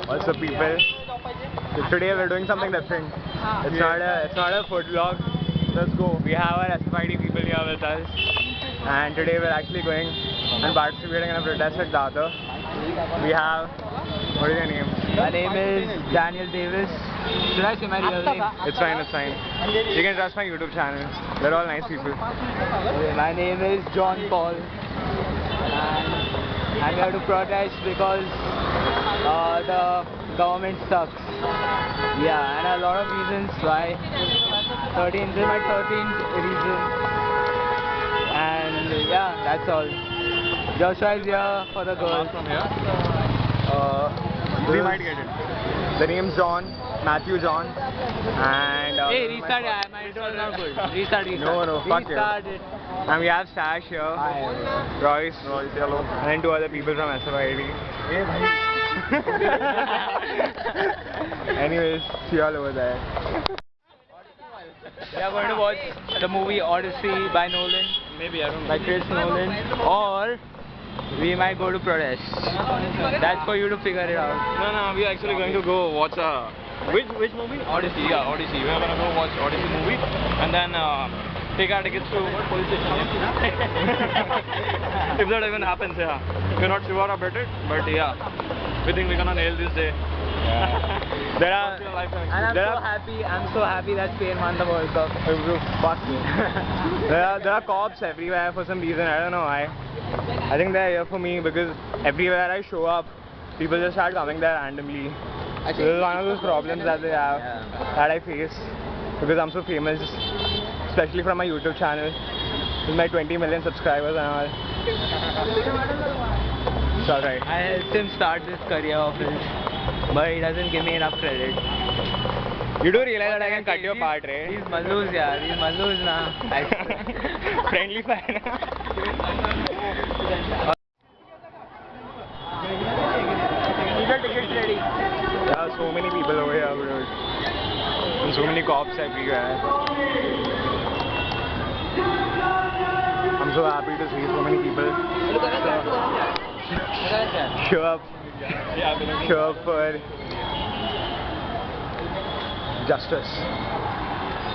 What's up, people? So today we're doing something different. It's not a food vlog. Let's go. We have our SFID people here with us, and today we're actually going and participating in a protest at Dadar. We have, what is your name? My name is Daniel Davis. Should I say my real name? It's fine, it's fine. You can trust my YouTube channel. They're all nice people. Okay, my name is John Paul. And I'm here to protest because the government sucks. Yeah, and a lot of reasons why. This is my 13th reason. And yeah, that's all. Joshua is here for the girls. From here? We might get it. The name's John, Matthew John, and hey, restart it. My intro is not good. Restart. No, fuck you. Restart it. And we have Sash here. Hi. Royce, hello. And then two other people from SFID. Anyways, see you all over there. We are going to watch the movie Odyssey by Nolan. Maybe, I don't know. By Chris Nolan. Or we might go to protest. That's for you to figure it out. No, we are actually going to go watch which movie? Odyssey, yeah, Odyssey. We are gonna go watch Odyssey movie and then take our tickets to police station. If that even happens, yeah. We're not sure about it, but yeah, we think we're gonna nail this day. I'm so happy that Spain won the World Cup. Fuck me. There are cops everywhere for some reason. I don't know why. I think they're here for me because everywhere I show up, people just start coming there randomly. This is one of those problems that they have, that I face, because I'm so famous, especially from my YouTube channel, with my 20 million subscribers and all. It's alright. I helped him start this career of his, but he doesn't give me enough credit. You do realize that I can cut your part, right? These Mallus, yeah. These Mallus, nah. Friendly fire. Keep your tickets ready. There are so many people over here, bro. And so many cops everywhere. I'm so happy to see so many people show up for justice.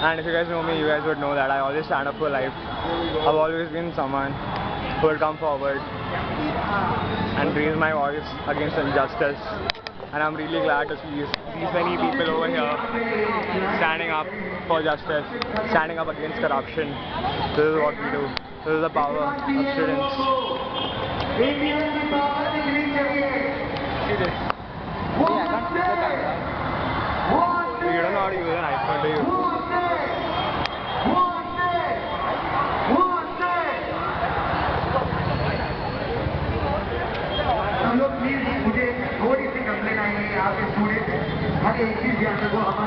And if you guys know me, you guys would know that I always stand up for life. I've always been someone who will come forward and raise my voice against injustice. And I'm really glad to see these many people over here standing up for justice, standing up against corruption. This is what we do. This is the power of students. See this. You don't know how to use an iPhone, do you?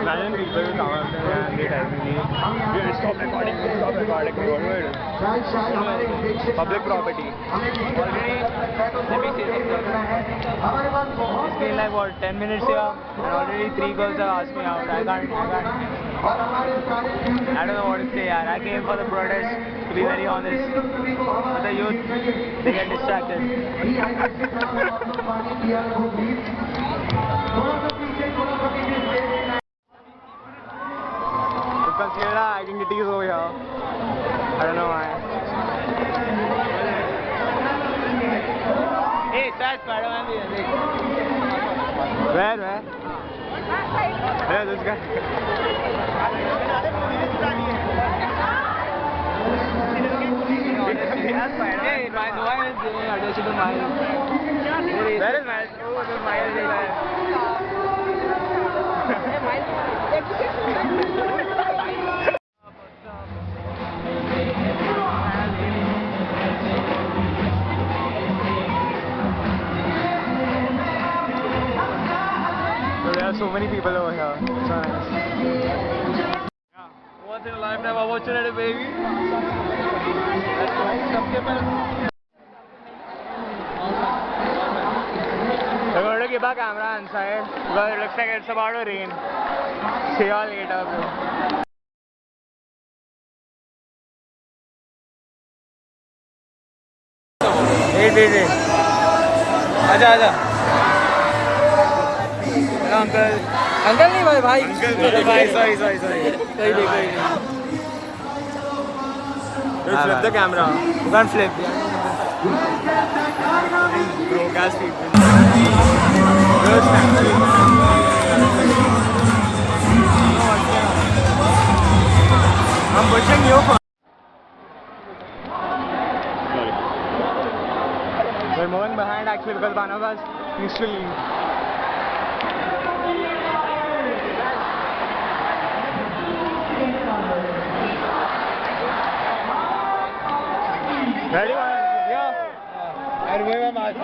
Imagine people will come up to me and they tell me, "Dude, stop recording, what do I do?" Public property. Already, let me say something. It's been like what, 10 minutes here, and already 3 girls have asked me out. I don't know what to say, yaar. I came for the protest, to be very honest. But the youth, they get distracted. Consider identities over here. I don't know why. Hey, Saj, Spider-Man bhi hai. Where? Yeah, this guy. Hey, no one is giving attention to Miles. Where is Miles? Oh, there's Miles there. There are so many people over here. So nice. Once in a lifetime opportunity, baby. We're going to keep our camera inside because it looks like it's about to rain. See you all later, bro. Wait. आजा uncle uncle नहीं भाई भाई भाई sorry कोई नहीं flip the camera. You can't flip. Broadcast people. I'm pushing you for. We're moving behind actually because one of us needs to leave. Ready? Yeah. I remove my mask.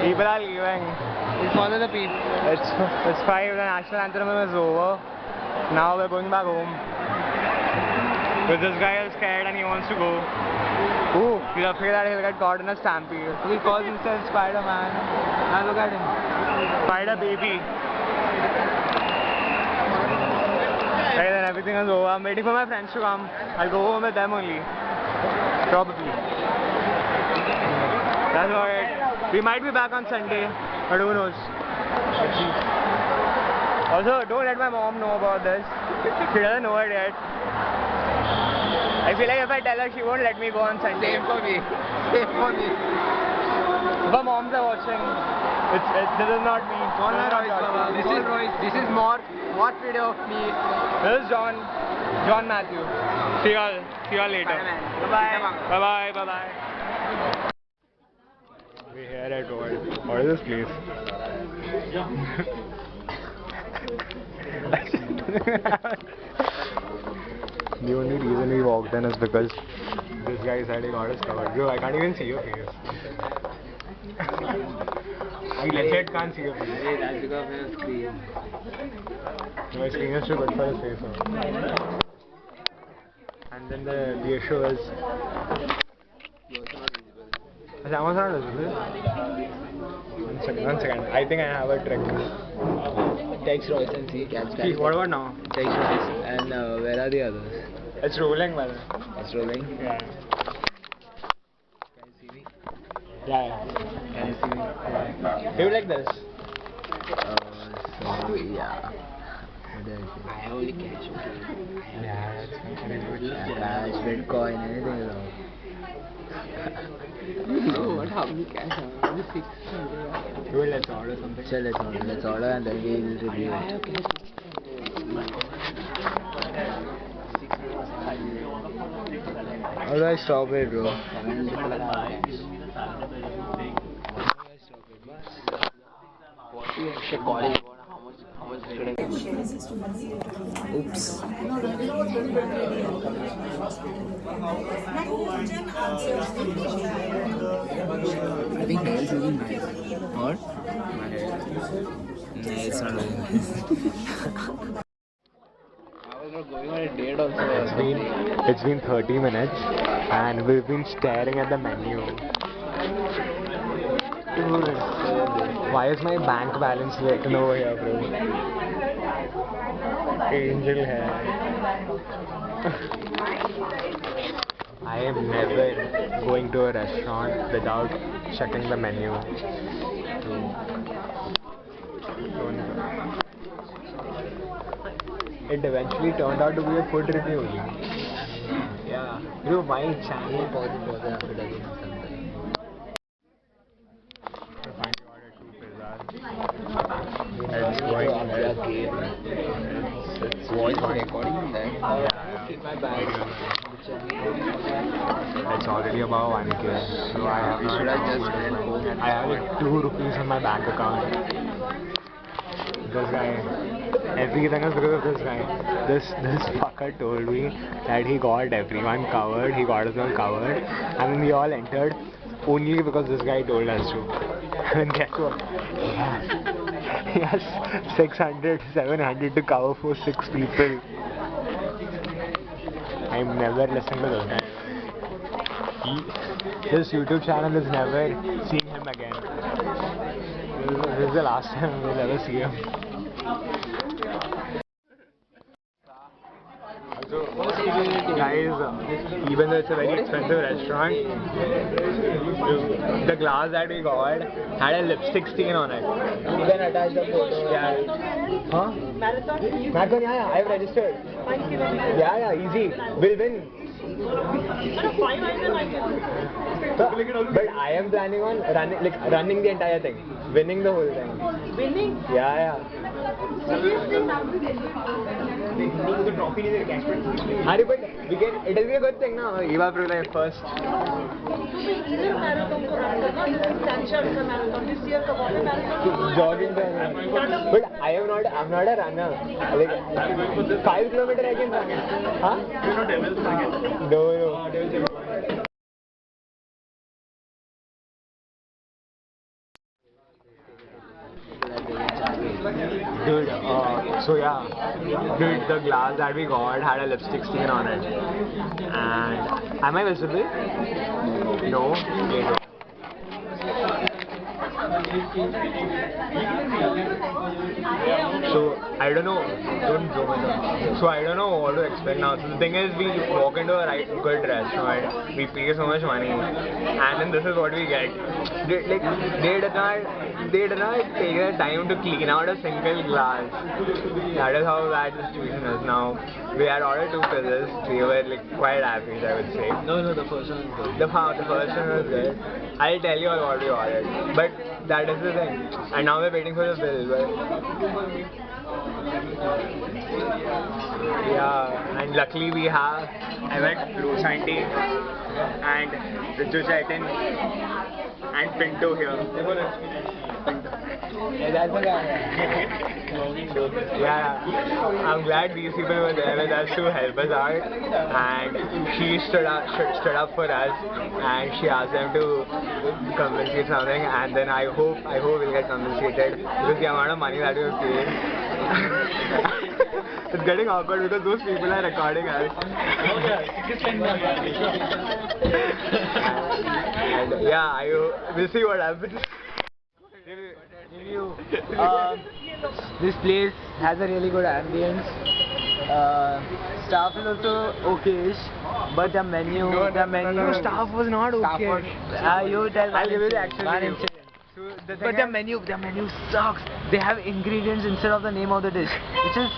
People are leaving. It's one of the people. It's 5. The national anthem is over. Now we're going back home. But this guy is scared and he wants to go. Ooh, he's afraid that he'll get caught in a stampede. He calls himself Spider-Man. Now look at him. Spider baby. Okay, then everything is over. I'm waiting for my friends to come. I'll go home with them only. Probably. That's alright. We might be back on Sunday, but who knows? Also, don't let my mom know about this. She doesn't know it yet. I feel like if I tell her, she won't let me go on Sunday. Same for me. Same for me. If her moms are watching, this is not me. This is more video of me. This is John Matthew. See y'all later. Bye bye. We're here at what is this place? The only reason we walked in is because this guy said he got us covered. Bro, I can't even see your face. I legit can't see your face. That's because of your screen. My screen is too good for his face. And then the issue is. I'm also not visible. One second. I think I have a trick. Text Royce and see. See, what about now? Text Royce. And where are the others? It's rolling, man. It's rolling. Yeah. Can you see me? Yeah. Can you see me? Yeah. Do you like this? So yeah. I only cash. Yeah, that's good. Cash, Bitcoin, anything is wrong. No, what? How many cash? Only 600. Dude, let's order something. Sure, let's order and then we will review it. How do I stop it, bro? Oops. I think nails will be nice. What? My hair. No, it's not very nice. I was not going on a date also. It's been 30 minutes and we've been staring at the menu. Dude, why is my bank balance written over here, bro? Angel hair. I am never going to a restaurant without checking the menu. It eventually turned out to be a food review. Yeah. Bro, my channel It's already above 1k, so I have like 2 rupees in my bank account. This guy, everything is because of this guy. This fucker told me that he got everyone covered, he got us all covered, and then we all entered only because this guy told us to. And guess what? He has 600, 700 to cover for 6 people. I'm never listening to this guy. This YouTube channel is never seeing him again. This is the last time we'll ever see him. So, guys, even though it's a very expensive restaurant, the glass that we got had a lipstick stain on it. You can attach the photo. Yeah. Huh? Marathon, yeah, I've registered. 5 kilometers. Yeah, easy. We'll win. No, 5 I can. But I am planning on running the entire thing, winning the whole thing. Winning? Yeah. Seriously? The trophy is a cash. Harry, but it will be a good thing now. Eva Prula first. Either marathon को run करना, either Stanchard का marathon. This year का water marathon. Jogging but I'm not a runner. Like 5 kilometers I can run. Huh? You know Devil's Dragon? No. Dude, dude, the glass that we got had a lipstick stain on it. And am I visible? No. Okay. So I don't know. Don't zoom in. So I don't know what to expect now. So the thing is, we walk into a good restaurant, we pay so much money, and then this is what we get. They did not take the time to clean out a single glass. That is how bad the situation is now. We had ordered 2 pizzas. We were quite happy, I would say. No, the first one is good. The first one was good. I'll tell you all what we ordered. But that is the thing. And now we're waiting for the bill. But yeah, and luckily I met Rosanti and Riju Chaitan and Pinto here. Yeah, that's the guy. Yeah, I'm glad these people were there with us to help us out, and she stood up for us, and she asked them to compensate something, and then I hope we'll get compensated because the amount of money that we have paid. It's getting awkward because those people are recording us. And yeah, we'll see what happens. Review. This place has a really good ambience. Staff is also okayish, but the menu, Staff was not okay. you tell. I'll give you the actual review. But the menu sucks. They have ingredients instead of the name of the dish, which is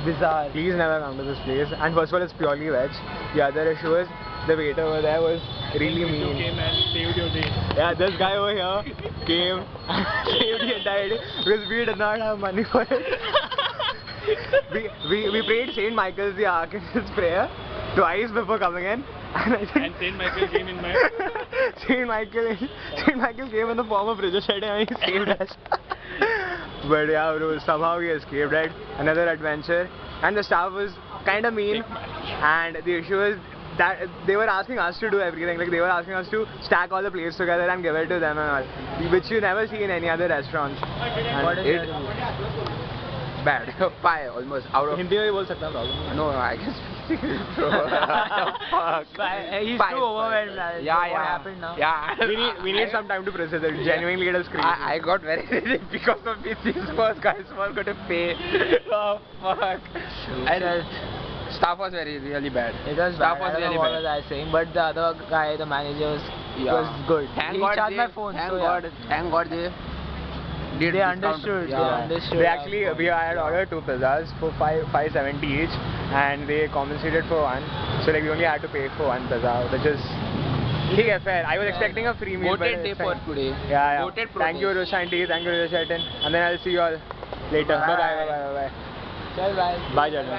bizarre. Please never come to this place. And first of all, it's purely veg. The other issue is the waiter over there was really mean. Came and saved your day. Yeah, this guy over here came and saved the entire day because we did not have money for it. we prayed Saint Michael's the Archangel's prayer twice before coming in, and I think And Saint Michael came in my... Saint Michael came in the form of Riju Chaitan and he saved us. But yeah, bro, somehow we escaped it. Another adventure, and the staff was kind of mean, and the issue is that they were asking us to do everything. Like they were asking us to stack all the plates together and give it to them and all, which you never see in any other restaurants. And What is it, bad? 5 almost out of. Hindi में बोल सकता problem. No, I guess. Fuck. He's Five. too overwhelmed. What happened now? Yeah, We need some time to process it. Genuinely, it is crazy. I got very because of this. These first guys were going to pay. Oh fuck! And staff was really bad. It was Staff bad. was I don't really know what bad. was I saying, but the other guy, the manager, was good. Thank he God charged they, my phone. Thank so God, yeah. thank God they did They discount. understood. Yeah. They understood. They actually, we had ordered 2 pizzas for 570 each, and they compensated for one. So like we only had to pay for 1 pizza, which is fair. I was expecting a free meal. Voted but day it's for fine. today. Yeah. Voted Thank you, Roshanti. Thank you, Roshanti. And then I'll see you all later. Bye. Bye bye. Bye, Jordan.